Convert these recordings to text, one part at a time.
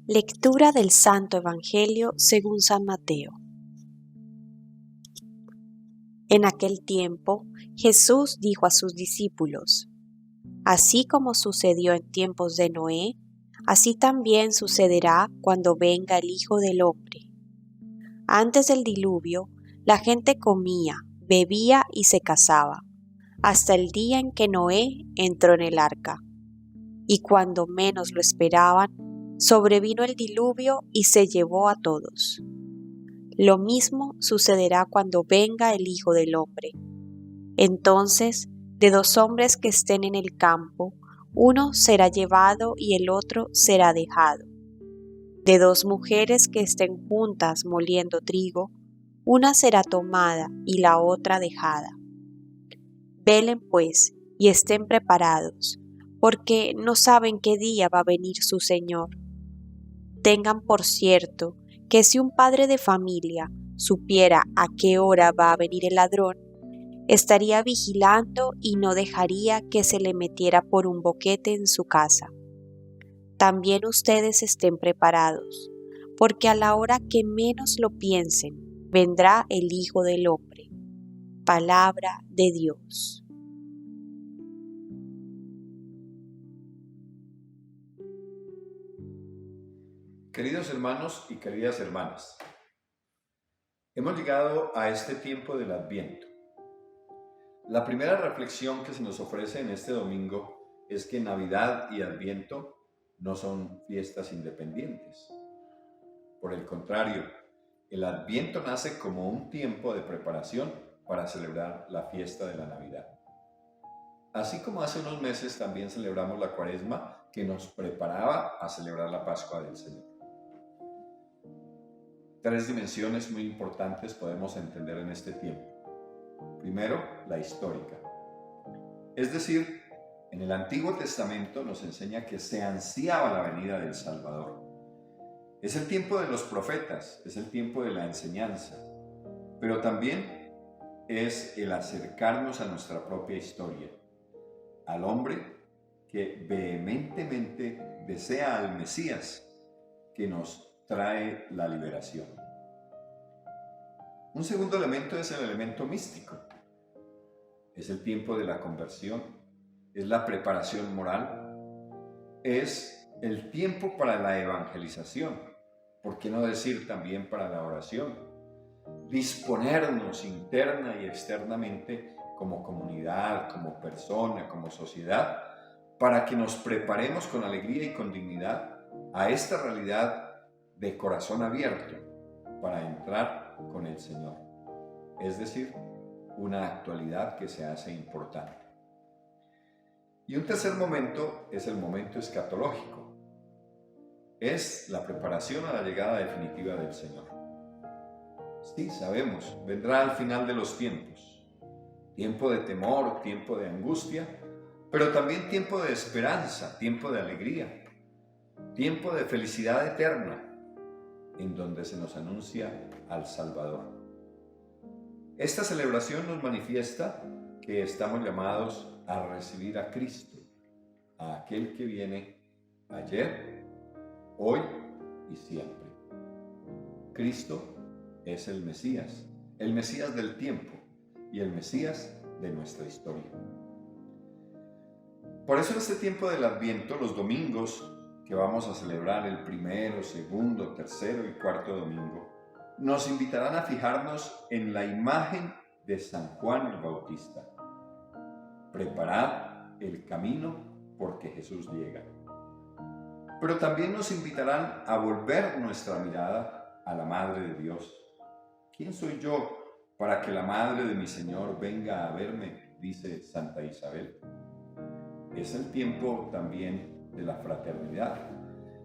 Lectura del Santo Evangelio según San Mateo. En aquel tiempo, Jesús dijo a sus discípulos: Así como sucedió en tiempos de Noé, así también sucederá cuando venga el Hijo del Hombre. Antes del diluvio, la gente comía, bebía y se casaba, hasta el día en que Noé entró en el arca. Y cuando menos lo esperaban, sobrevino el diluvio y se llevó a todos. Lo mismo sucederá cuando venga el Hijo del Hombre. Entonces, de 2 hombres que estén en el campo, uno será llevado y el otro será dejado. De 2 mujeres que estén juntas moliendo trigo, una será tomada y la otra dejada. Velen pues y estén preparados, porque no saben qué día va a venir su Señor. Tengan por cierto que si un padre de familia supiera a qué hora va a venir el ladrón, estaría vigilando y no dejaría que se le metiera por un boquete en su casa. También ustedes estén preparados, porque a la hora que menos lo piensen, vendrá el Hijo del Hombre. Palabra de Dios. Queridos hermanos y queridas hermanas, hemos llegado a este tiempo del Adviento. La primera reflexión que se nos ofrece en este domingo es que Navidad y Adviento no son fiestas independientes. Por el contrario, el Adviento nace como un tiempo de preparación para celebrar la fiesta de la Navidad. Así como hace unos meses también celebramos la Cuaresma que nos preparaba a celebrar la Pascua del Señor. 3 dimensiones muy importantes podemos entender en este tiempo. Primero, la histórica. Es decir, en el Antiguo Testamento nos enseña que se ansiaba la venida del Salvador. Es el tiempo de los profetas, es el tiempo de la enseñanza, pero también es el acercarnos a nuestra propia historia, al hombre que vehementemente desea al Mesías que nos trae la liberación. Un segundo elemento es el elemento místico. Es el tiempo de la conversión, es la preparación moral, es el tiempo para la evangelización, ¿por qué no decir también para la oración? Disponernos interna y externamente como comunidad, como persona, como sociedad, para que nos preparemos con alegría y con dignidad a esta realidad de corazón abierto para entrar con el Señor. Es decir, una actualidad que se hace importante. Y un tercer momento es el momento escatológico. Es la preparación a la llegada definitiva del Señor. Sí, sabemos, vendrá al final de los tiempos. Tiempo de temor, tiempo de angustia, pero también tiempo de esperanza, tiempo de alegría, tiempo de felicidad eterna, en donde se nos anuncia al Salvador. Esta celebración nos manifiesta que estamos llamados a recibir a Cristo, a aquel que viene ayer, hoy y siempre. Cristo es el Mesías del tiempo y el Mesías de nuestra historia. Por eso en este tiempo del Adviento, los domingos que vamos a celebrar, el primero, segundo, tercero y cuarto domingo, nos invitarán a fijarnos en la imagen de San Juan el Bautista. Preparad el camino porque Jesús llega. Pero también nos invitarán a volver nuestra mirada a la Madre de Dios. ¿Quién soy yo para que la Madre de mi Señor venga a verme?, dice Santa Isabel. Es el tiempo también de la fraternidad.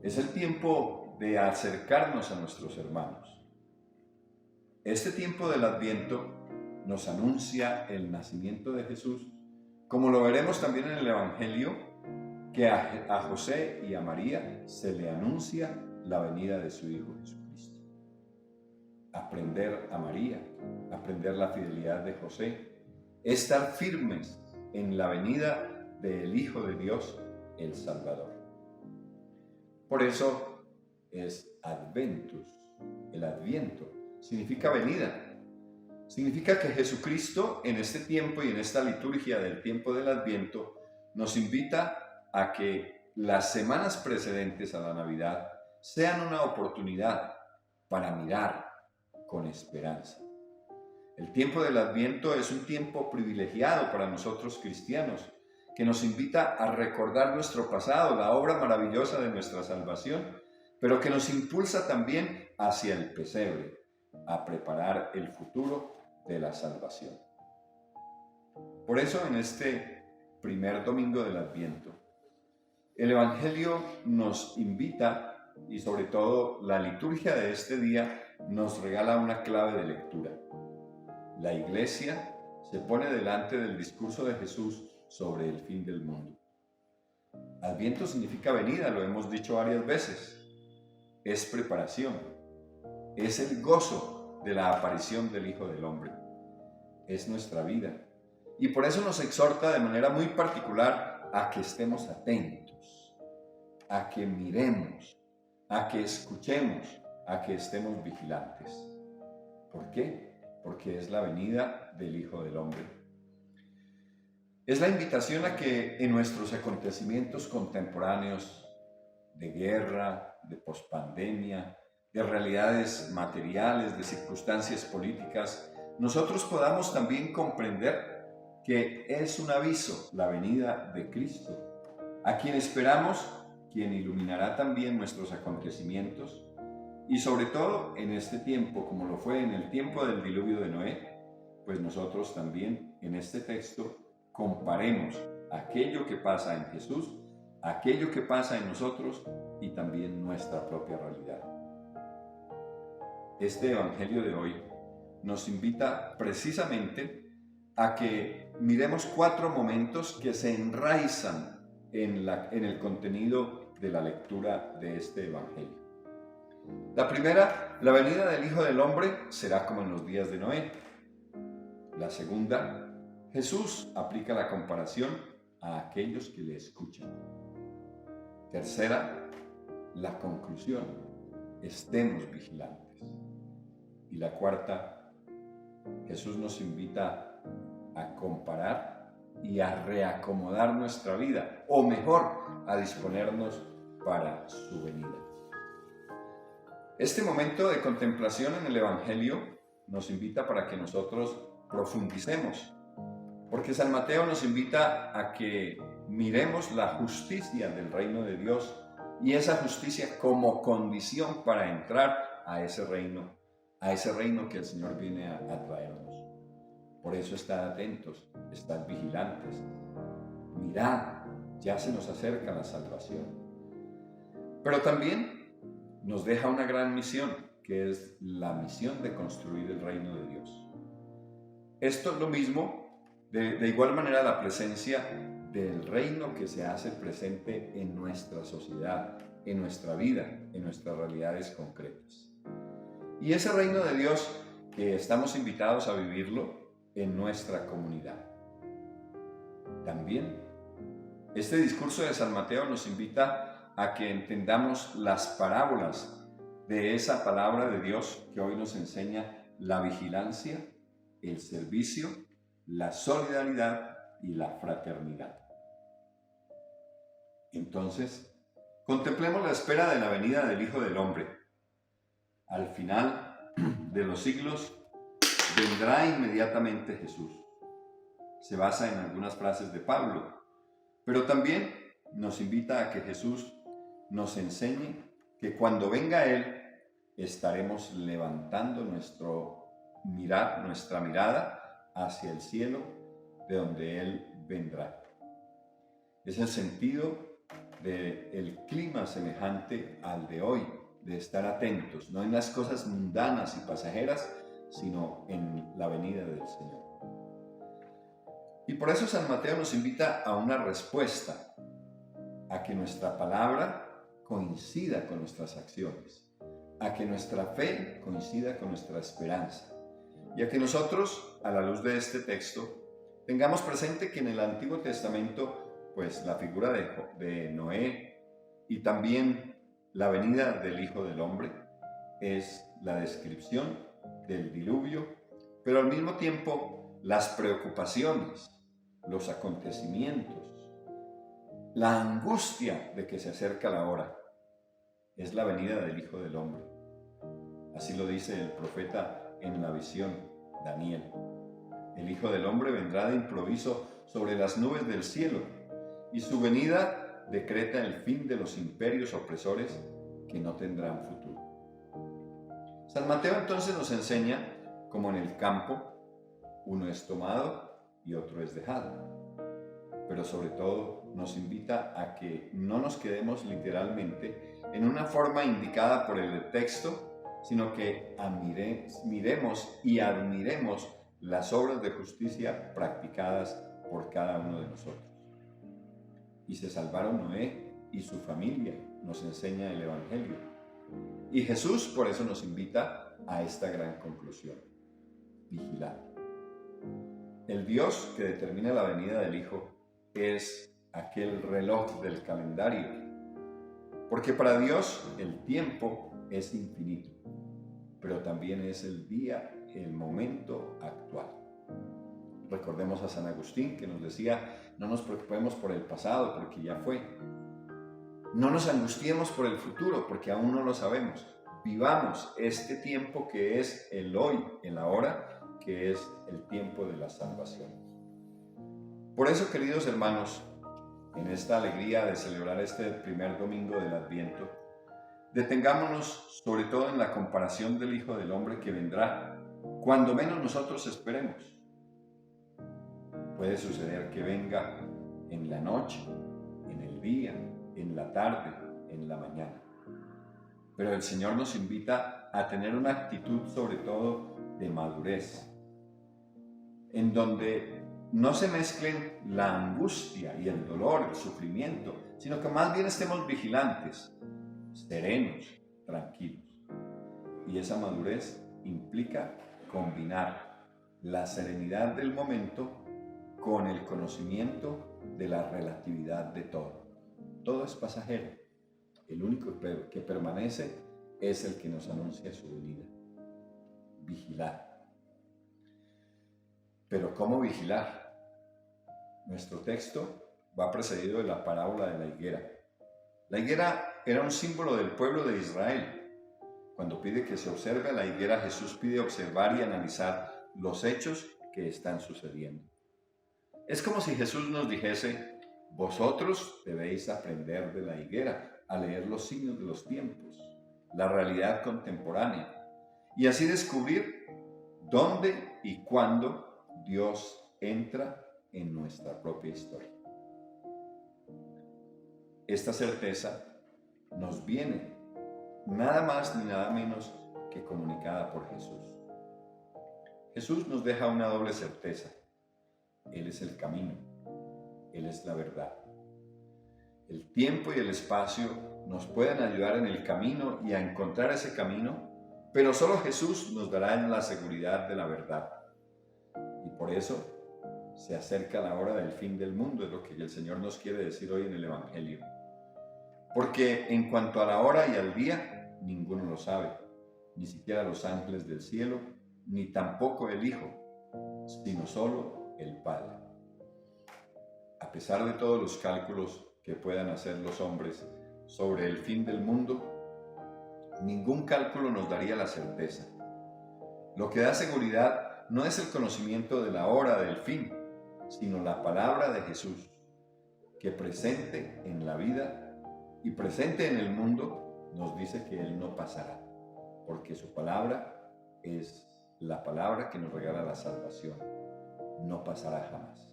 Es el tiempo de acercarnos a nuestros hermanos. Este tiempo del Adviento nos anuncia el nacimiento de Jesús, como lo veremos también en el Evangelio, que a José y a María se le anuncia la venida de su Hijo Jesucristo. Aprender a María, aprender la fidelidad de José, estar firmes en la venida del Hijo de Dios, el Salvador. Por eso, es Adventus, el Adviento. Significa venida. Significa que Jesucristo en este tiempo y en esta liturgia del tiempo del Adviento nos invita a que las semanas precedentes a la Navidad sean una oportunidad para mirar con esperanza. El tiempo del Adviento es un tiempo privilegiado para nosotros cristianos, que nos invita a recordar nuestro pasado, la obra maravillosa de nuestra salvación, pero que nos impulsa también hacia el pesebre, a preparar el futuro de la salvación. Por eso, en este primer domingo del Adviento, el Evangelio nos invita, y sobre todo la liturgia de este día nos regala una clave de lectura. La Iglesia se pone delante del discurso de Jesús sobre el fin del mundo. Adviento significa venida, lo hemos dicho varias veces. Es preparación, es el gozo de la aparición del Hijo del Hombre. Es nuestra vida. Y por eso nos exhorta de manera muy particular a que estemos atentos, a que miremos, a que escuchemos, a que estemos vigilantes. ¿Por qué? Porque es la venida del Hijo del Hombre. Es la invitación a que en nuestros acontecimientos contemporáneos de guerra, de pospandemia, de realidades materiales, de circunstancias políticas, nosotros podamos también comprender que es un aviso la venida de Cristo, a quien esperamos, quien iluminará también nuestros acontecimientos, y sobre todo en este tiempo, como lo fue en el tiempo del diluvio de Noé, pues nosotros también en este texto comparemos aquello que pasa en Jesús, aquello que pasa en nosotros y también nuestra propia realidad. Este Evangelio de hoy nos invita precisamente a que miremos 4 momentos que se enraizan en el contenido de la lectura de este Evangelio. La primera, la venida del Hijo del Hombre será como en los días de Noé. La segunda, Jesús aplica la comparación a aquellos que le escuchan. Tercera, la conclusión, estemos vigilantes. Y la cuarta, Jesús nos invita a comparar y a reacomodar nuestra vida, o mejor, a disponernos para su venida. Este momento de contemplación en el Evangelio nos invita para que nosotros profundicemos, porque San Mateo nos invita a que miremos la justicia del reino de Dios y esa justicia como condición para entrar a ese reino que el Señor viene a traernos. Por eso estad atentos, estad vigilantes. Mirad, ya se nos acerca la salvación. Pero también nos deja una gran misión, que es la misión de construir el reino de Dios. Esto es lo mismo, de igual manera, la presencia del reino que se hace presente en nuestra sociedad, en nuestra vida, en nuestras realidades concretas. Y ese reino de Dios que estamos invitados a vivirlo en nuestra comunidad. También, este discurso de San Mateo nos invita a que entendamos las parábolas de esa palabra de Dios que hoy nos enseña la vigilancia, el servicio, la solidaridad y la fraternidad. Entonces, contemplemos la espera de la venida del Hijo del Hombre. Al final de los siglos vendrá inmediatamente Jesús. Se basa en algunas frases de Pablo, pero también nos invita a que Jesús nos enseñe que cuando venga Él estaremos levantando nuestra mirada hacia el cielo de donde Él vendrá. Es el sentido del clima semejante al de hoy, de estar atentos, no en las cosas mundanas y pasajeras, sino en la venida del Señor. Y por eso San Mateo nos invita a una respuesta, a que nuestra palabra coincida con nuestras acciones, a que nuestra fe coincida con nuestra esperanza, y a que nosotros, a la luz de este texto, tengamos presente que en el Antiguo Testamento, pues la figura de Noé y también la venida del Hijo del Hombre es la descripción del diluvio, pero al mismo tiempo las preocupaciones, los acontecimientos, la angustia de que se acerca la hora, es la venida del Hijo del Hombre. Así lo dice el profeta en la visión, Daniel. El Hijo del Hombre vendrá de improviso sobre las nubes del cielo, y su venida decreta el fin de los imperios opresores que no tendrán futuro. San Mateo entonces nos enseña como en el campo uno es tomado y otro es dejado. Pero sobre todo nos invita a que no nos quedemos literalmente en una forma indicada por el texto, sino que miremos y admiremos las obras de justicia practicadas por cada uno de nosotros. Y se salvaron Noé y su familia, nos enseña el Evangelio. Y Jesús por eso nos invita a esta gran conclusión: vigilar. El Dios que determina la venida del Hijo es aquel reloj del calendario, porque para Dios el tiempo es infinito, pero también es el día, el momento actual. Recordemos a San Agustín, que nos decía: no nos preocupemos por el pasado, porque ya fue. No nos angustiemos por el futuro, porque aún no lo sabemos. Vivamos este tiempo que es el hoy, el ahora, que es el tiempo de la salvación. Por eso, queridos hermanos, en esta alegría de celebrar este primer domingo del Adviento, detengámonos sobre todo en la comparación del Hijo del Hombre que vendrá cuando menos nosotros esperemos. Puede suceder que venga en la noche, en el día, en la tarde, en la mañana. Pero el Señor nos invita a tener una actitud sobre todo de madurez, en donde no se mezclen la angustia y el dolor, el sufrimiento, sino que más bien estemos vigilantes, serenos, tranquilos. Y esa madurez implica combinar la serenidad del momento con el conocimiento de la relatividad de todo. Todo es pasajero. El único que permanece es el que nos anuncia su venida. Vigilar. Pero ¿cómo vigilar? Nuestro texto va precedido de la parábola de la higuera. La higuera era un símbolo del pueblo de Israel. Cuando pide que se observe a la higuera, Jesús pide observar y analizar los hechos que están sucediendo. Es como si Jesús nos dijese: vosotros debéis aprender de la higuera, a leer los signos de los tiempos, la realidad contemporánea, y así descubrir dónde y cuándo Dios entra en nuestra propia historia. Esta certeza nos viene nada más ni nada menos que comunicada por Jesús. Jesús nos deja una doble certeza. Él es el camino, Él es la verdad. El tiempo y el espacio nos pueden ayudar en el camino y a encontrar ese camino, pero solo Jesús nos dará la seguridad de la verdad. Y por eso se acerca la hora del fin del mundo, es lo que el Señor nos quiere decir hoy en el Evangelio. Porque en cuanto a la hora y al día, ninguno lo sabe, ni siquiera los ángeles del cielo, ni tampoco el Hijo, sino solo el Padre. A pesar de todos los cálculos que puedan hacer los hombres sobre el fin del mundo, ningún cálculo nos daría la certeza. Lo que da seguridad no es el conocimiento de la hora del fin, sino la palabra de Jesús, que presente en la vida y presente en el mundo nos dice que Él no pasará, porque su palabra es la palabra que nos regala la salvación. No pasará jamás.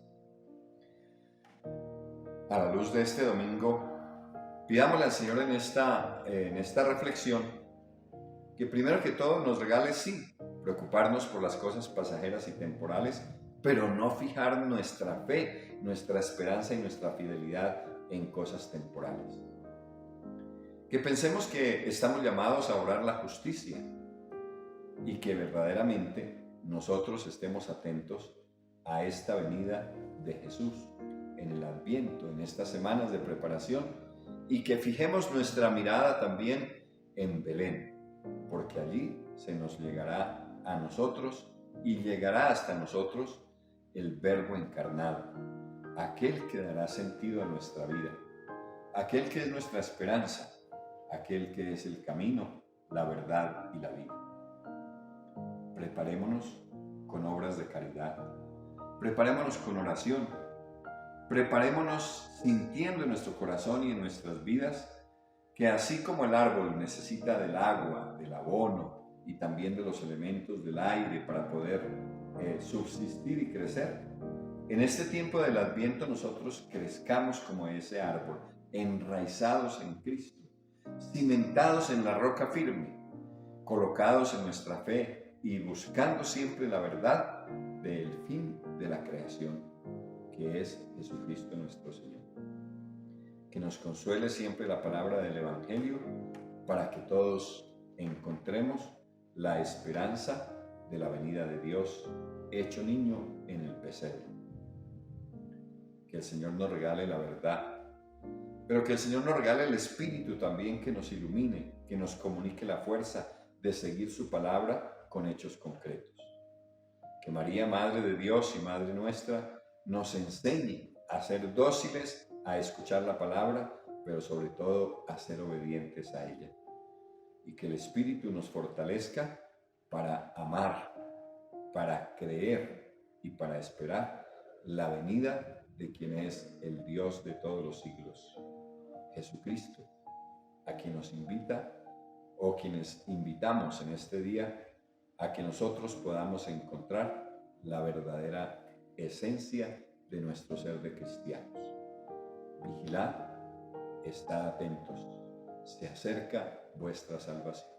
A la luz de este domingo, pidámosle al Señor en esta reflexión que primero que todo nos regale, sí, preocuparnos por las cosas pasajeras y temporales, pero no fijar nuestra fe, nuestra esperanza y nuestra fidelidad en cosas temporales. Que pensemos que estamos llamados a obrar la justicia y que verdaderamente nosotros estemos atentos a esta venida de Jesús en el Adviento, en estas semanas de preparación, y que fijemos nuestra mirada también en Belén, porque allí se nos llegará a nosotros y llegará hasta nosotros el Verbo encarnado, aquel que dará sentido a nuestra vida, aquel que es nuestra esperanza, aquel que es el camino, la verdad y la vida. Preparémonos con obras de caridad, preparémonos con oración, preparémonos sintiendo en nuestro corazón y en nuestras vidas que así como el árbol necesita del agua, del abono y también de los elementos del aire para poder subsistir y crecer, en este tiempo del Adviento nosotros crezcamos como ese árbol, enraizados en Cristo, cimentados en la roca firme, colocados en nuestra fe y buscando siempre la verdad del fin de la creación, que es Jesucristo nuestro Señor. Que nos consuele siempre la palabra del Evangelio para que todos encontremos la esperanza de la venida de Dios hecho niño en el pesebre. Que el Señor nos regale la verdad, pero que el Señor nos regale el Espíritu también que nos ilumine, que nos comunique la fuerza de seguir su palabra con hechos concretos. Que María, Madre de Dios y Madre nuestra, nos enseñe a ser dóciles, a escuchar la palabra, pero sobre todo a ser obedientes a ella. Y que el Espíritu nos fortalezca para amar, para creer y para esperar la venida de quien es el Dios de todos los siglos, Jesucristo, a quien nos invita o quienes invitamos en este día a que nosotros podamos encontrar la verdadera esencia de nuestro ser de cristianos. Vigilad, estad atentos, se acerca vuestra salvación.